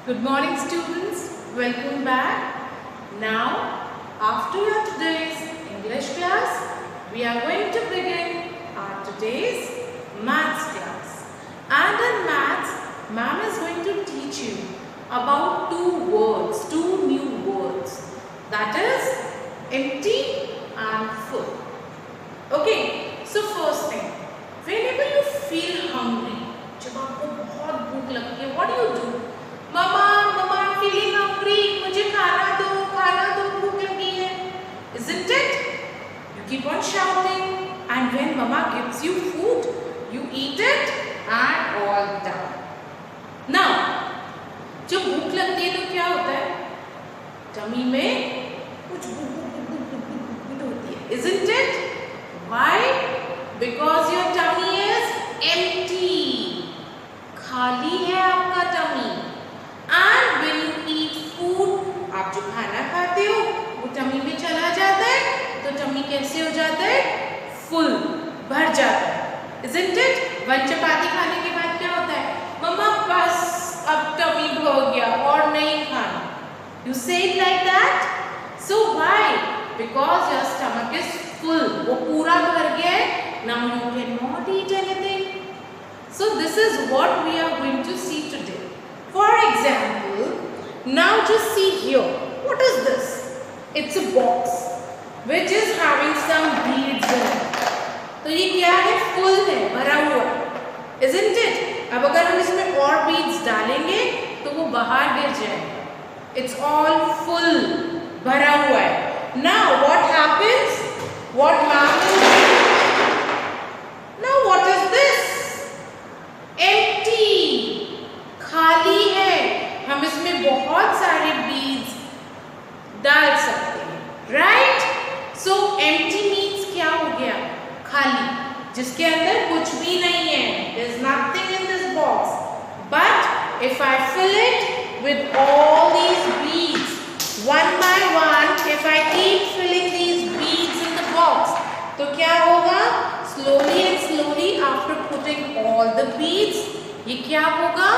Good morning students, welcome back. Now after your today's English class, we are going to begin our today's maths class. And in maths, ma'am is going to teach you about two new words, that is empty and full. Okay, so first thing, whenever you feel hungry, जब आपको बहुत भूख लगती है, what do? Mamma mamma I'm feeling hungry, मुझे खाना दो, भूख लगी है. Isn't it? You keep on shouting, and when mama gives you food, you eat it and all done. Now, जब भूख लगती है तो क्या होता है? टमी में कुछ होती है. Isn't it? Why? Because your tummy is empty. खाली है आपका tummy. And when you eat food, आप जो खाना खाते हो वो टमी में चला जाता है, तो टमी कैसे हो जाता है? फुल, भर जाता है. Isn't it? वन चपाती खाने के बाद क्या होता है? मम्मा बस अब टमी भर गया और नहीं खाना. You say it like that? So why? Because your stomach is full. वो पूरा भर गया है. Now you cannot eat anything. So this is what we are going to see today. For example, now just see here. What is this? It's a box which is having some beads in it. तो ये क्या है? Full है, भरा हुआ है. Isn't it? अब अगर हम इसमें और beads डालेंगे तो वो बाहर गिर जाएगा. It's all full, भरा हुआ है. Now what happens? What happens? Now what is this? Empty. खाली है. हम इसमें बहुत सारे beads डाल सकते हैं. Right? So empty means क्या हो गया? खाली, जिसके अंदर कुछ भी नहीं है. There's nothing in this box. But if I fill it with all these beads, one by one, if I keep filling these beads in the box, तो क्या होगा? Slowly and slowly, after putting all the beads, ये क्या होगा?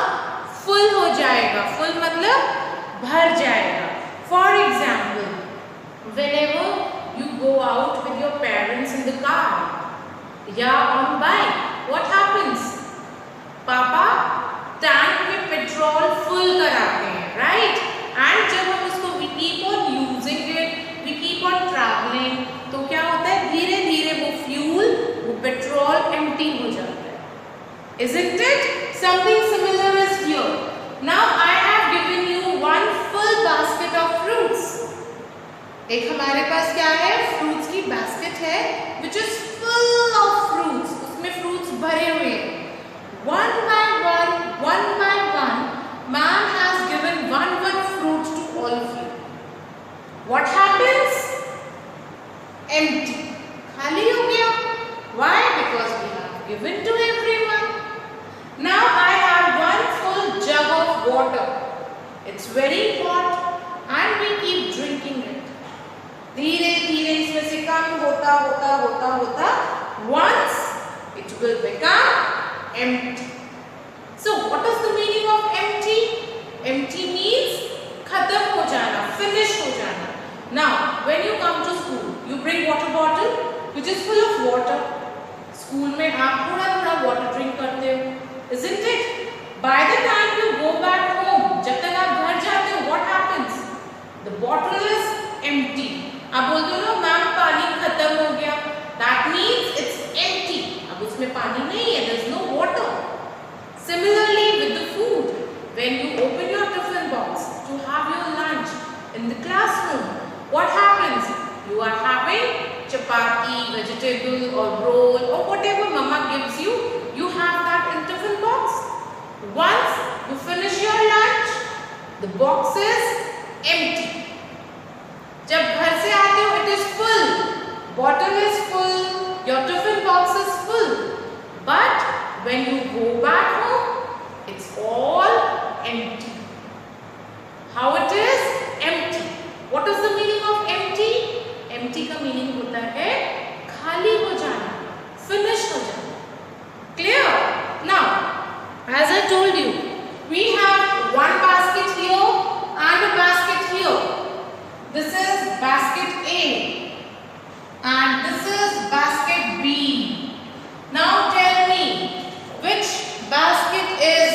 Full हो जाएगा. Full मतलब भर जाएगा. For example, whenever you go out with your parents in the car, या on bike, what happens? पापा टैंक में पेट्रोल फुल कराते हैं, right? And जब हम उसको we keep on using it, we keep on traveling, तो क्या होता है? धीरे धीरे वो फ्यूल, वो पेट्रोल empty हो जाता है. Isn't it? Something similar is here. Now I have given you one full basket of fruits. एक हमारे पास क्या है? Fruits की basket है, which is full of fruits. उसमें fruits भरे हुए हैं. One by one, man has given one fruit to all of you. What happens? Empty. खाली हो गया. Why? Because we have given to everyone. Now I have one full jug of water. It's very hot and we keep drinking it. धीरे धीरे इसमें से कम होता once it will become empty. So what is the meaning of empty? Empty means खत्म हो जाना, finish हो जाना. Now when you come to school, you bring water bottle which is full of water. School में आप थोड़ा water drink करते हो. Isn't it? By the time you go back home, जब तक आप घर जाते हो, what happens? The bottle is empty. आप बोलते हो ना, मैम पानी खत्म हो गया. That means it's empty. अब उसमें पानी नहीं है. There's no water. Similarly with the food, when you open your tiffin box to have your lunch in the classroom, what happens? You are having chapati, vegetable or roll or whatever mama gives you. You have that in tiffin box. Once you finish your lunch, the box is empty. जब घर से आते हो, it is full. Bottle is full. Your tiffin box is full. But when you go back home, it's all empty. How it is? Empty. What is the meaning of empty? Empty का meaning होता है खाली हो जाना, finish हो जाना. Clear? Now, as I told you, we have one basket here. and this is basket B. Now tell me which basket is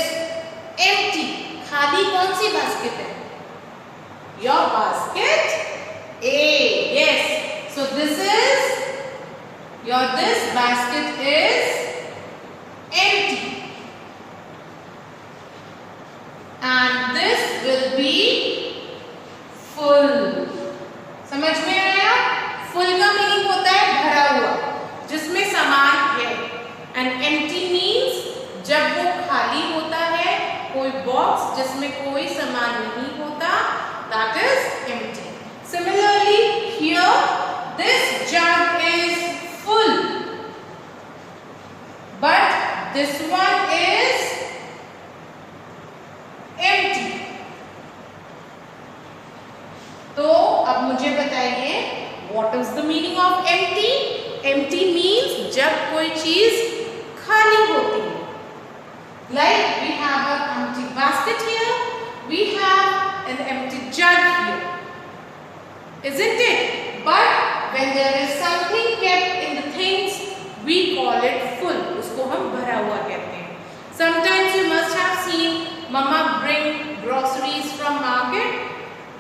empty. खाली कौन सी basket है? Your basket A. Yes. So this basket is empty. And this will be full. समझ में आया? Full का meaning होता है भरा हुआ, जिसमें सामान है. And empty means जब वो खाली होता है, कोई बॉक्स जिसमें कोई सामान नहीं होता, that is empty. Similarly, here this jug is full, but this one is empty. तो अब मुझे बताइए, what is the meaning of empty? Empty means जब कोई चीज खाली होती है. Like we have an empty basket here, we have an empty jug here, isn't it? But when there is something kept in the things, we call it full. उसको हम भरा हुआ कहते हैं. Sometimes you must have seen mama bring groceries from market.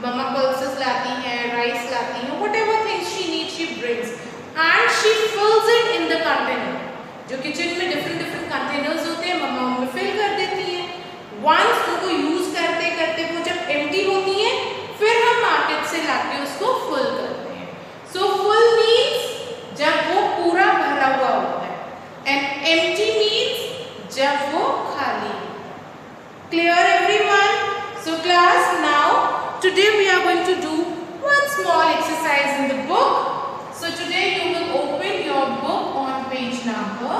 Mama pulses लाती है, rice लाती है, whatever things she needs she brings, and she fills it in the container. जो किचन में different containers होते हैं, मम्मा उनमें fill कर देती है. Once उनको use करते करते वो जब empty होती है, फिर हम market से लाके उसको full करते हैं. So full means जब वो पूरा भरा हुआ होता है, and empty means जब वो खाली. Clear everyone? So class, now today we are going to do one small exercise in the book. So today you will open your book on page number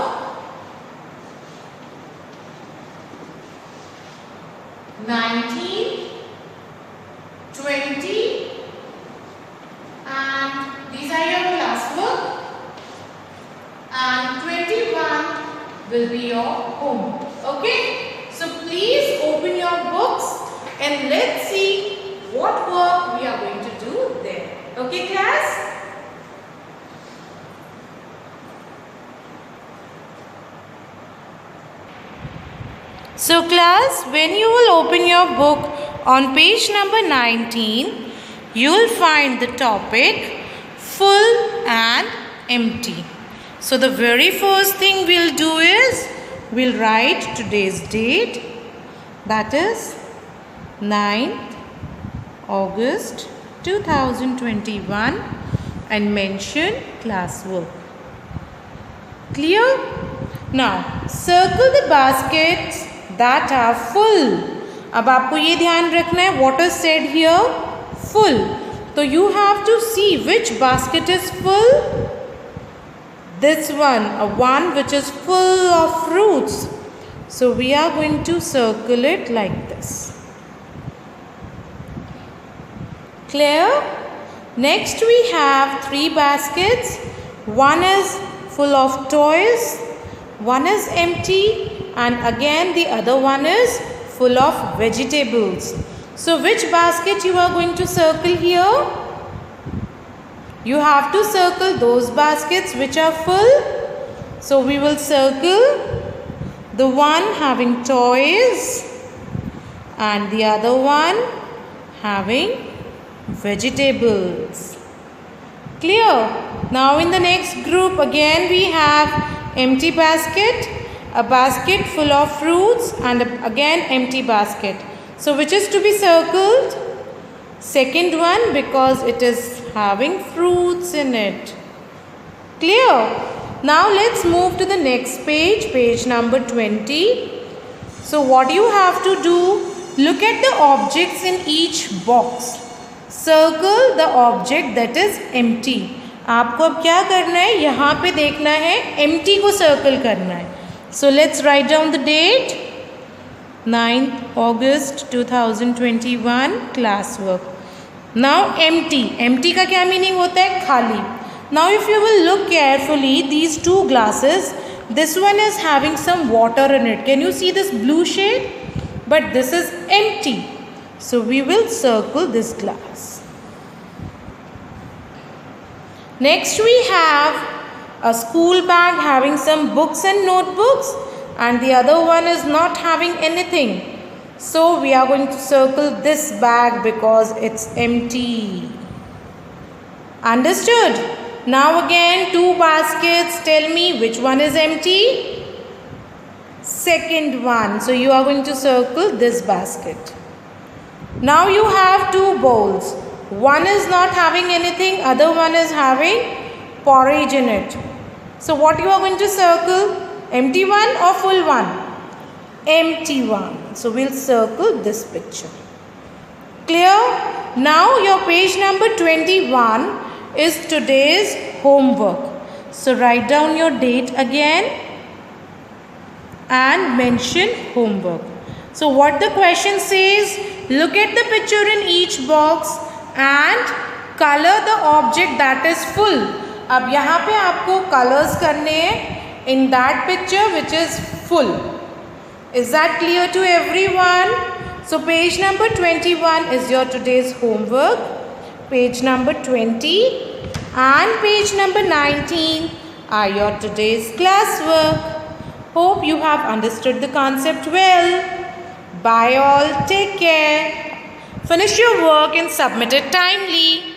19, 20, and these are your classwork, and 21 will be your homework. Okay? So please open your books and let's see what work we are going to do there. Okay class? So class, when you will open your book on page number 19, you will find the topic full and empty. So the very first thing we'll do is we'll write today's date, that is 9th August 2021, and mention classwork. Clear? Now circle the baskets that are full. अब आपको ये ध्यान रखना है, what is said here? Full. So you have to see which basket is full. This one, one which is full of fruits. So we are going to circle it like this. Clear? Next we have 3 baskets. One is full of toys, one is empty, and again the other one is full of vegetables. So which basket you are going to circle here? You have to circle those baskets which are full. So we will circle the one having toys and the other one having vegetables. Clear? Now in the next group again we have empty basket, a basket full of fruits, and again empty basket. So which is to be circled? Second one, because it is having fruits in it. Clear? Now let's move to the next page, page number 20. So what you have to do, look at the objects in each box. Circle the object that is empty. आपको अब क्या करना है, यहाँ पे देखना है, empty को circle करना है. So let's write down the date, 9th August 2021, classwork. Now empty. Empty का क्या meaning होता है? खाली. Now if you will look carefully, these 2 glasses, this one is having some water in it. Can you see this blue shade? But this is empty. So we will circle this glass. Next we have a school bag having some books and notebooks, and the other one is not having anything. So we are going to circle this bag because it's empty. Understood? Now again, two baskets. Tell me which one is empty? Second one. So you are going to circle this basket. Now you have two bowls. One is not having anything, other one is having porridge in it. So what you are going to circle? Empty one or full one? Empty one. So we'll circle this picture. Clear? Now your page number 21 is today's homework. So write down your date again and mention homework. So what the question says, look at the picture in each box and color the object that is full. अब यहाँ पे आपको colors करने हैं in that picture which is full. Is that clear to everyone? So page number 21 is your today's homework. Page number 20 and page number 19 are your today's classwork. Hope you have understood the concept well. Bye all. Take care. Finish your work and submit it timely.